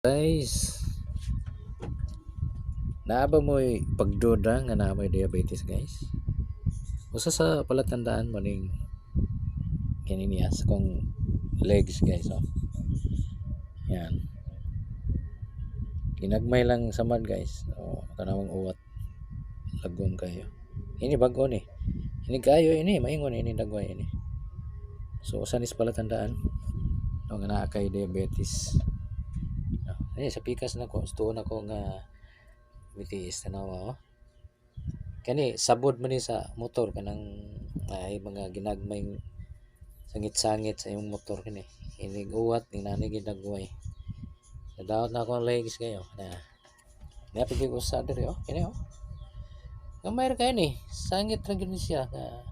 Guys, naaba mo'y pagduda nga naa mo'y diabetes guys. Usa sa palatandaan mo ning kini niya sa kong legs guys oh. Yan. Ginagmay lang samad guys. Oh, tanawang uwat. Lagom kayo. Ini bago ni. Ini kayo ini maingon ini dagway ini. So usa ni sa palatandaan no, nga naa kay diabetes. No, sa pikas na ko, tuon ako nga BTS tanawa oh. Kani sabod man ni sa motor kanang ay mga ginagmay sangit-sangit sa imong motor kani. Inig uwat ni nani ginagway. Nadawat na ako ang legs kayo. Napigil ko sa diri oh. Kani oh. Gamay ra kay ni. Sangit ra gyud siya na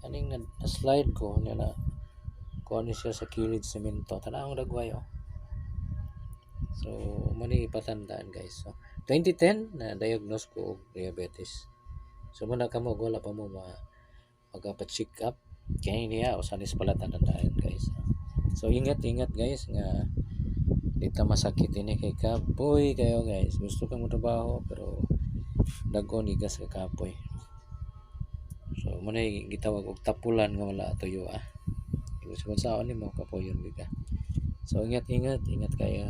kaning na slide ko niya na kuha ni siya sa kilid semento. Tanawang dagway oh. So, mani patandaan guys. So, 2010 na diagnose ko og diabetes. So muna kamo wala pa mo magpa-check up kay niya usa ni sa palatandaan guys. So ingat guys nga di ta masakit ini kay kapoy kayo guys. Gusto ka mo trabaho pero dagon igas ka kapoy. So muna gitawag og tapulan nga wala tuyo ah. Gusto ko saon ni mo kapoyon biga. So ingat kayo.